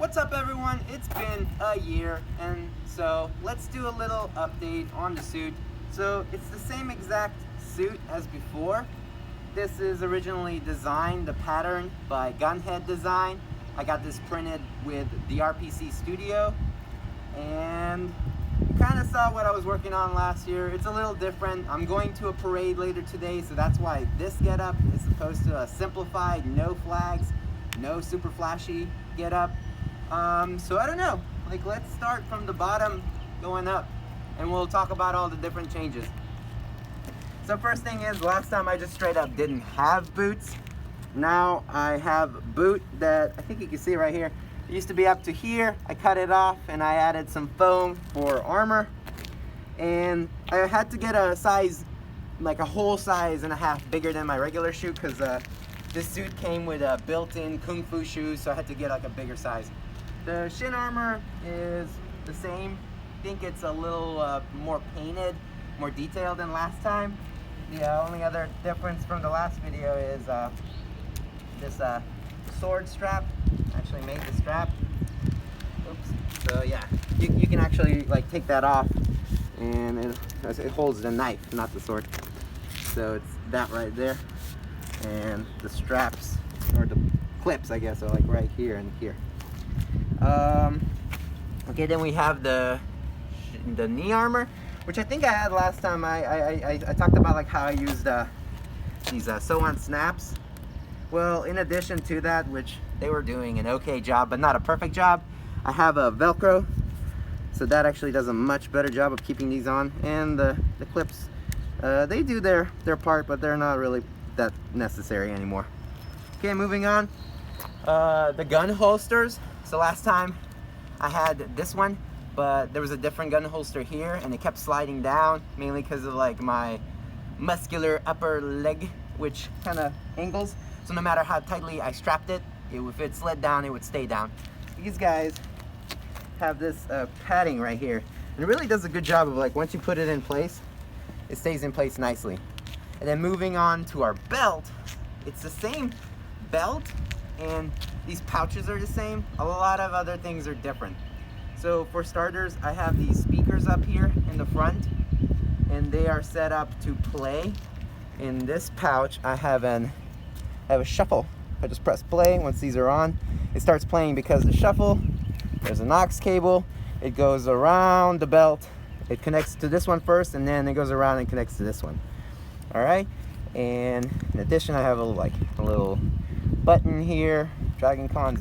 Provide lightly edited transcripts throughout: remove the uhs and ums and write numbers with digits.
What's up everyone? It's been a year, and so let's do a little update on the suit. So it's the same exact suit as before. This is originally designed, the pattern, by Gunhead Design. I got this printed with the RPC Studio, and you kind of saw what I was working on last year. It's a little different. I'm going to a parade later today, so that's why this getup is opposed to a simplified, no flags, no super flashy getup. So I don't know, like let's start from the bottom going up and we'll talk about all the different changes. So first thing is, last time I just straight up didn't have boots. Now I have boot that I think you can see right here. It used to be up to here. I cut it off and I added some foam for armor, and I had to get a size, like a whole size and a half bigger than my regular shoe, because this suit came with a built-in Kung Fu shoes, so I had to get like a bigger size. The shin armor is the same. I think it's a little more painted, more detailed than last time. The only other difference from the last video is this sword strap. I actually made the strap. Oops. So yeah, you can actually like take that off, and it holds the knife, not the sword. So it's that right there, and the straps, or the clips I guess, are like right here and here. Okay, then we have the knee armor, which I think I had last time. I talked about like how I used these sew-on snaps. Well, in addition to that, which they were doing an okay job but not a perfect job, I have a Velcro, so that actually does a much better job of keeping these on. And the clips, they do their part, but they're not really that necessary anymore. Okay, moving on. The gun holsters. So last time I had this one, but there was a different gun holster here, and it kept sliding down, mainly because of like my muscular upper leg, which kind of angles. So no matter how tightly I strapped it, if it slid down, it would stay down. These guys have this padding right here, and it really does a good job of, like, once you put it in place, it stays in place nicely. And then moving on to our belt, it's the same belt, and these pouches are the same. A lot of other things are different. So for starters, I have these speakers up here in the front, and they are set up to play. In this pouch, I have a shuffle. I just press play. Once these are on, it starts playing because the shuffle, there's an aux cable. It goes around the belt. It connects to this one first, and then it goes around and connects to this one. All right. And in addition, I have a little button here. DragonCon's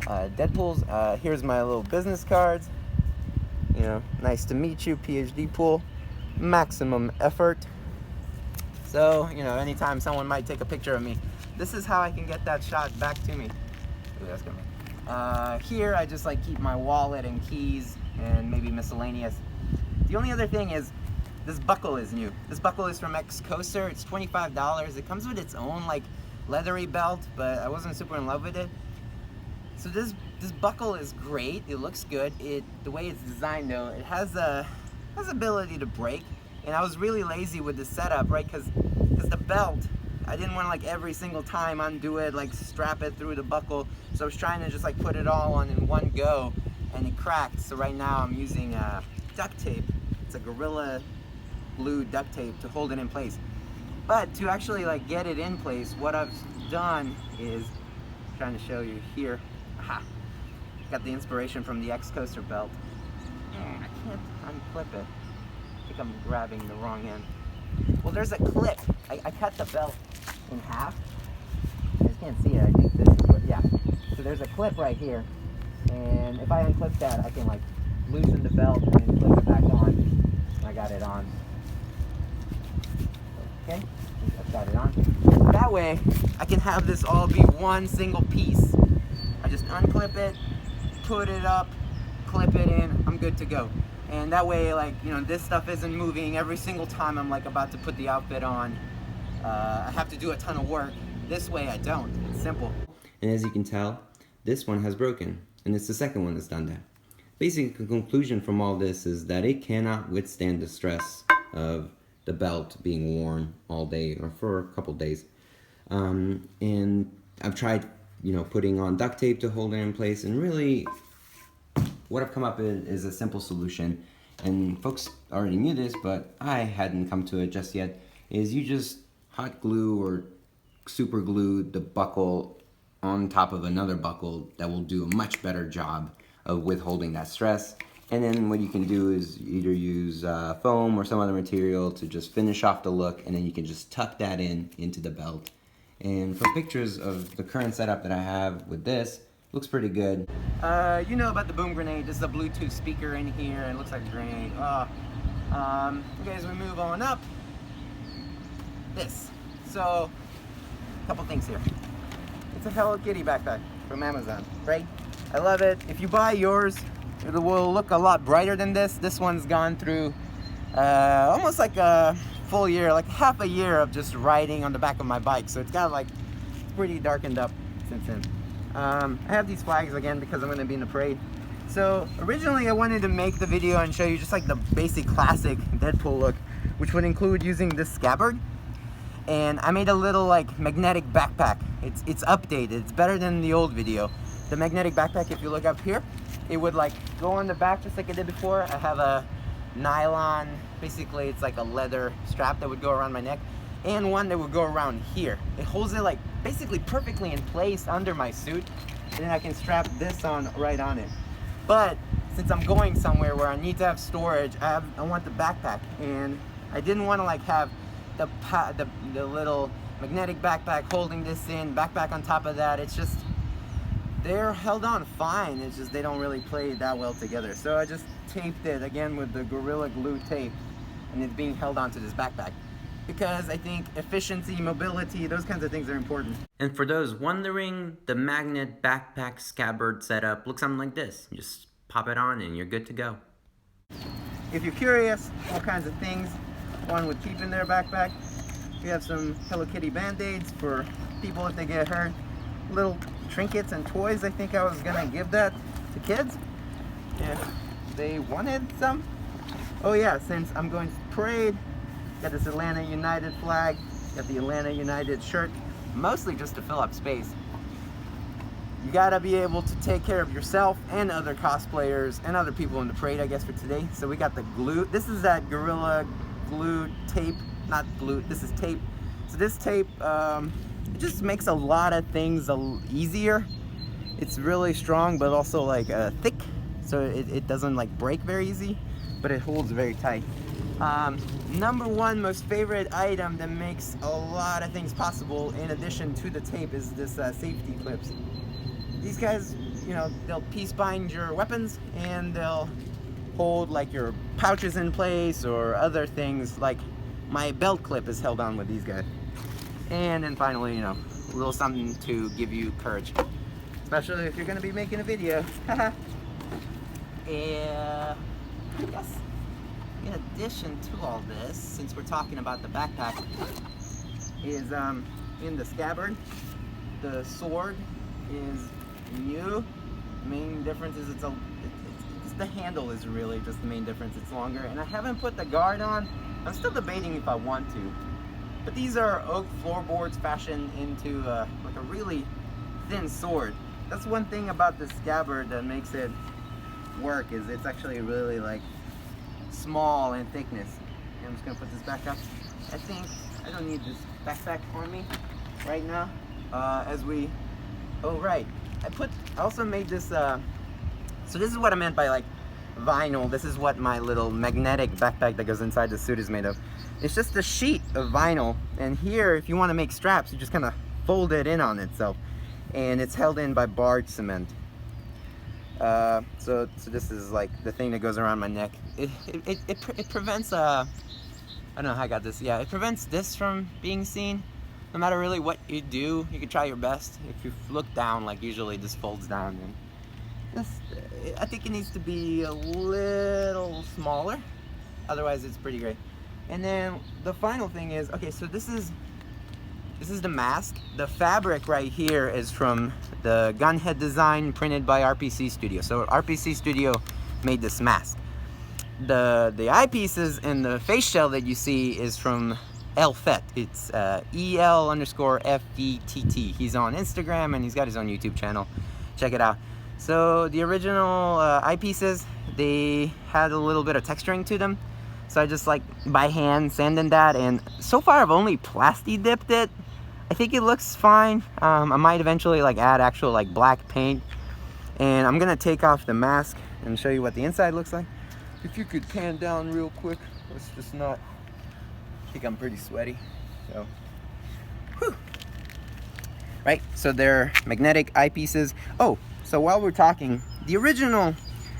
Deadpool's. Here's my little business cards. You know, nice to meet you, PhDPool. Maximum effort. So, you know, anytime someone might take a picture of me, this is how I can get that shot back to me. Ooh, that's gonna be. Here, I just like keep my wallet and keys and maybe miscellaneous. The only other thing is, this buckle is new. This buckle is from Coaster. It's $25. It comes with its own like leathery belt, but I wasn't super in love with it. So this buckle is great. It looks good. The way it's designed though, it has ability to break. And I was really lazy with the setup, right? Because the belt, I didn't want to like every single time undo it, like strap it through the buckle. So I was trying to just like put it all on in one go, and it cracked. So right now I'm using duct tape. It's a Gorilla Glue duct tape to hold it in place. But to actually like get it in place, what I've done is, I'm trying to show you here. Aha! Got the inspiration from the Coaster belt. I can't unclip it. I think I'm grabbing the wrong end. Well, there's a clip. I cut the belt in half. You guys can't see it. I think this is what, yeah. So there's a clip right here, and if I unclip that, I can like loosen the belt and then clip it back on. I got it on. Okay, I've got it on. That way, I can have this all be one single piece. I just unclip it, put it up, clip it in, I'm good to go. And that way, like, you know, this stuff isn't moving every single time I'm like about to put the outfit on. I have to do a ton of work. This way I don't. It's simple. And as you can tell, this one has broken, and it's the second one that's done that. Basic conclusion from all this is that it cannot withstand the stress of the belt being worn all day or for a couple days. And I've tried putting on duct tape to hold it in place. And really, what I've come up with is a simple solution. And folks already knew this, but I hadn't come to it just yet, is you just hot glue or super glue the buckle on top of another buckle that will do a much better job of withholding that stress. And then what you can do is either use foam or some other material to just finish off the look, and then you can just tuck that into the belt. And for pictures of the current setup that I have with this, looks pretty good. You know about the boom grenade. This is a Bluetooth speaker in here, and it looks like a grenade. Okay, as we move on up, this. So, a couple things here. It's a Hello Kitty backpack from Amazon, right? I love it. If you buy yours, it will look a lot brighter than this. This one's gone through almost like a full year, like half a year of just riding on the back of my bike. So it's got like pretty darkened up since then. I have these flags again because I'm going to be in the parade. So originally I wanted to make the video and show you just like the basic classic Deadpool look, which would include using this scabbard. And I made a little like magnetic backpack. It's updated. It's better than the old video. The magnetic backpack, if you look up here, it would like go on the back just like I did before. I have a nylon, basically it's like a leather strap that would go around my neck, and one that would go around here. It holds it like basically perfectly in place under my suit, and then I can strap this on right on it. But since I'm going somewhere where I need to have storage, I want the backpack, and I didn't want to like have the little magnetic backpack holding this in, backpack on top of that. It's just, they're held on fine. It's just they don't really play that well together. So I just taped it again with the Gorilla Glue tape, and it's being held onto this backpack because I think efficiency, mobility, those kinds of things are important. And for those wondering, the magnet backpack scabbard setup looks something like this. You just pop it on and you're good to go. If you're curious what kinds of things one would keep in their backpack, we have some Hello Kitty band-aids for people if they get hurt, little trinkets and toys. I think I was gonna give that to kids if they wanted some. Oh yeah, since I'm going to parade, got this Atlanta United flag, got the Atlanta United shirt, mostly just to fill up space. You gotta be able to take care of yourself and other cosplayers and other people in the parade, I guess, for today. So we got the glue. This is that Gorilla Glue tape, not glue, this is tape. So this tape, it just makes a lot of things easier. It's really strong, but also like thick, so it doesn't like break very easy, but it holds very tight. Number one most favorite item that makes a lot of things possible in addition to the tape is this safety clips. These guys, you know, they'll piece bind your weapons, and they'll hold like your pouches in place or other things. Like my belt clip is held on with these guys. And then finally, you know, a little something to give you courage, especially if you're going to be making a video. Yeah, I guess in addition to all this, since we're talking about the backpack, is in the scabbard, the sword is new. The main difference is it's the handle is really just the main difference. It's longer, and I haven't put the guard on. I'm still debating if I want to. But these are oak floorboards fashioned into like a really thin sword. That's one thing about the scabbard that makes it work, is it's actually really like small in thickness. And I'm just gonna put this back up. I think I don't need this backpack on me right now. Oh right, I also made this, so this is what I meant by like vinyl. This is what my little magnetic backpack that goes inside the suit is made of. It's just a sheet of vinyl, and here if you want to make straps, you just kind of fold it in on itself, and it's held in by barge cement. So this is like the thing that goes around my neck. It prevents I don't know how I got this. Yeah, it prevents this from being seen. No matter really what you do, you can try your best. If you look down, like usually this folds down, and this, I think it needs to be a little smaller. Otherwise, it's pretty great. And then the final thing is, okay, so this is the mask. The fabric right here is from the gunhead design printed by RPC Studio. So RPC Studio made this mask. The eyepieces and the face shell that you see is from el.fett. It's el_fett. He's on Instagram and he's got his own YouTube channel. Check it out. So the original eyepieces, they had a little bit of texturing to them. So I just like by hand sanding that, and so far I've only plasti dipped it. I think it looks fine. I might eventually like add actual like black paint, and I'm gonna take off the mask and show you what the inside looks like. If you could pan down real quick, let's just not. I think I'm pretty sweaty, so. Whew. Right, so they're magnetic eyepieces. Oh, so while we're talking, the original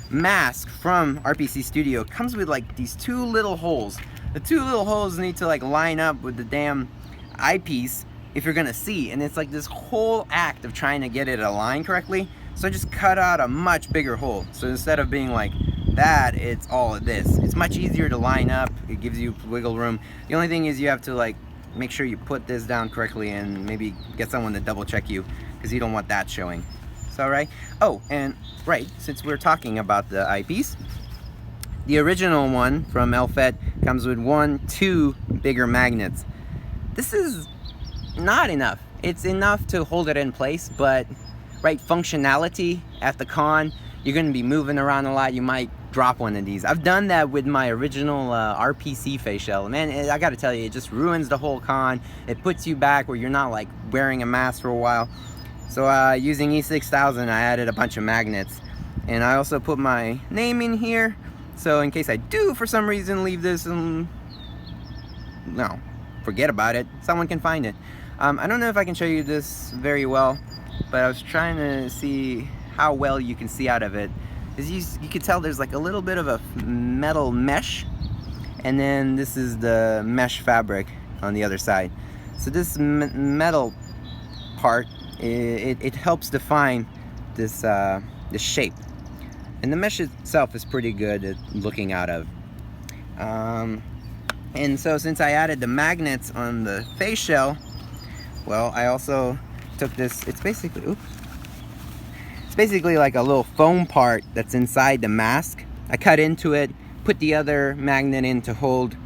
mask from RPC Studio comes with like these two little holes. The two little holes need to like line up with the damn eyepiece if you're gonna see, and it's like this whole act of trying to get it aligned correctly. So I just cut out a much bigger hole. So instead of being like that, it's all of this. It's much easier to line up. It gives you wiggle room. The only thing is you have to like make sure you put this down correctly and maybe get someone to double check you, because you don't want that showing. So right. Oh, and right, since we're talking about the eyepiece, the original one from el.fett comes with 2 bigger magnets. This is not enough. It's enough to hold it in place, but right, functionality at the con, you're going to be moving around a lot. You might drop one of these. I've done that with my original RPC facial. Man, I got to tell you, it just ruins the whole con. It puts you back where you're not like wearing a mask for a while. So using E6000, I added a bunch of magnets, and I also put my name in here. So in case I do for some reason leave this, no, forget about it. Someone can find it. I don't know if I can show you this very well, but I was trying to see how well you can see out of it. As you can tell, there's like a little bit of a metal mesh, and then this is the mesh fabric on the other side. So this metal part, it helps define this this shape, and the mesh itself is pretty good at looking out of. And so since I added the magnets on the face shell, well, I also took this. It's basically like a little foam part that's inside the mask. I cut into it, put the other magnet in to hold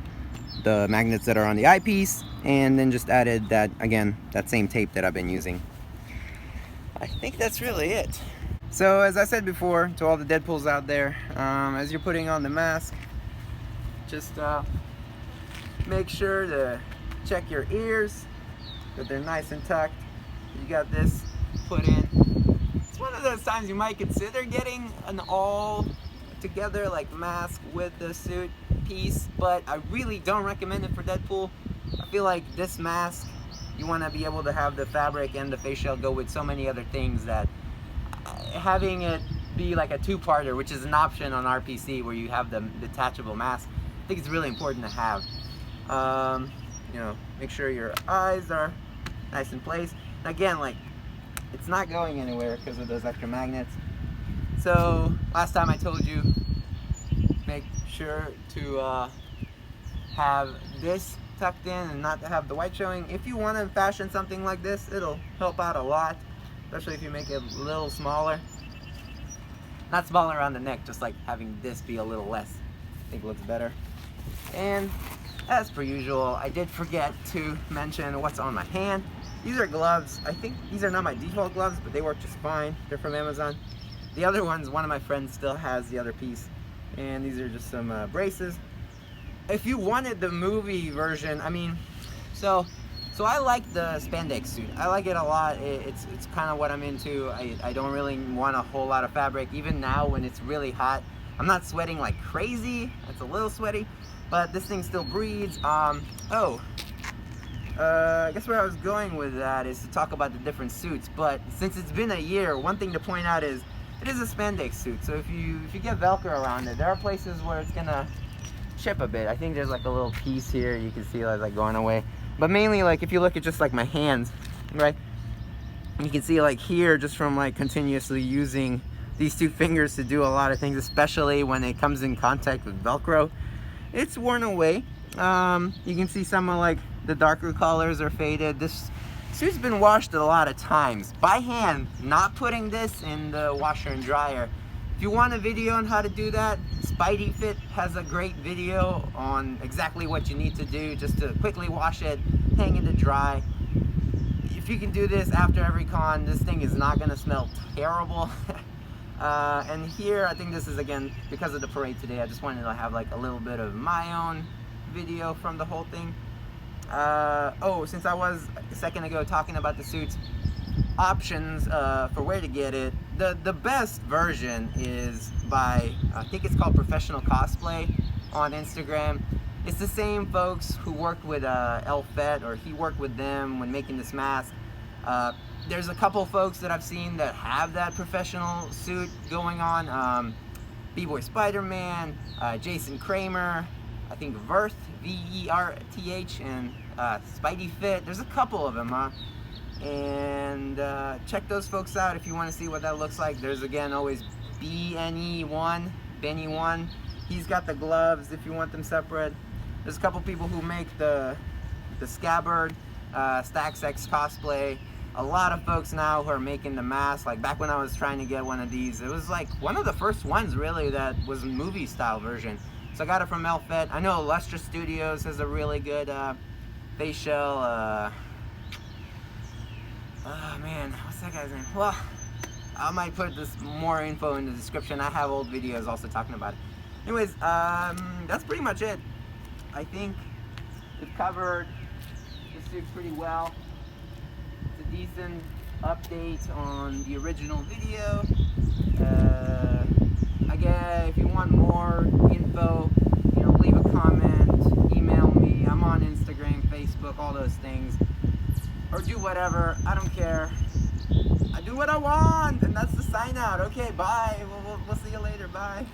the magnets that are on the eyepiece, and then just added that, again, that same tape that I've been using. I think that's really it. So as I said before, to all the Deadpools out there, as you're putting on the mask, just make sure to check your ears, that they're nice and tucked. You got this put in. It's one of those times you might consider getting an all together like mask with the suit piece, but I really don't recommend it for Deadpool. I feel like this mask, you want to be able to have the fabric and the face shell go with so many other things that having it be like a two-parter, which is an option on RPC where you have the detachable mask, I think it's really important to have. You know, make sure your eyes are nice in place. Again, like, it's not going anywhere because of those extra magnets. So last time I told you, make sure to have this tucked in and not to have the white showing. If you want to fashion something like this, it'll help out a lot, especially if you make it a little smaller. Not smaller around the neck, just like having this be a little less. I think it looks better. And as per usual, I did forget to mention what's on my hand. These are gloves. I think these are not my default gloves, but they work just fine. They're from Amazon. The other ones, one of my friends still has the other piece. And these are just some braces. If you wanted the movie version, I mean, so I like the spandex suit. I like it a lot. It's kind of what I'm into. I don't really want a whole lot of fabric. Even now when it's really hot, I'm not sweating like crazy. It's a little sweaty, but this thing still breathes. I guess where I was going with that is to talk about the different suits. But since it's been a year, one thing to point out is it is a spandex suit. So if you get Velcro around it, there are places where it's gonna chip a bit. I think there's like a little piece here you can see like going away. But mainly, like, if you look at just like my hands, right? You can see like here, just from like continuously using these two fingers to do a lot of things, especially when it comes in contact with Velcro, it's worn away. You can see some of like the darker colors are faded. This suit's been washed a lot of times by hand, not putting this in the washer and dryer. If you want a video on how to do that, PhDPool has a great video on exactly what you need to do just to quickly wash it, hang it to dry. If you can do this after every con, this thing is not going to smell terrible. And here, I think this is, again, because of the parade today, I just wanted to have like a little bit of my own video from the whole thing. Oh, since I was a second ago talking about the suits, options for where to get it, the best version is by, I think it's called Professional Cosplay on Instagram. It's the same folks who worked with el.fett, or he worked with them when making this mask. There's a couple folks that I've seen that have that professional suit going on. B-Boy Spider-Man, Jason Kramer, I think Verth, V-E-R-T-H, and PhDPool. There's a couple of them, and check those folks out if you want to see what that looks like. There's, again, always BNE1, Benny1. He's got the gloves if you want them separate. There's a couple people who make the scabbard, Stacks X Cosplay. A lot of folks now who are making the mask. Like back when I was trying to get one of these, it was like one of the first ones really that was a movie style version. So I got it from el.fett. I know Lustra Studios has a really good face shell. Oh man, what's that guy's name? Well, I might put this more info in the description. I have old videos also talking about it. Anyways, that's pretty much it. I think we've covered the suit pretty well. It's a decent update on the original video. Again, if you want more info, you know, leave a comment, email me. I'm on Instagram, Facebook, all those things. Or do whatever, I don't care. I do what I want, and that's the sign out. Okay, bye. We'll see you later. Bye.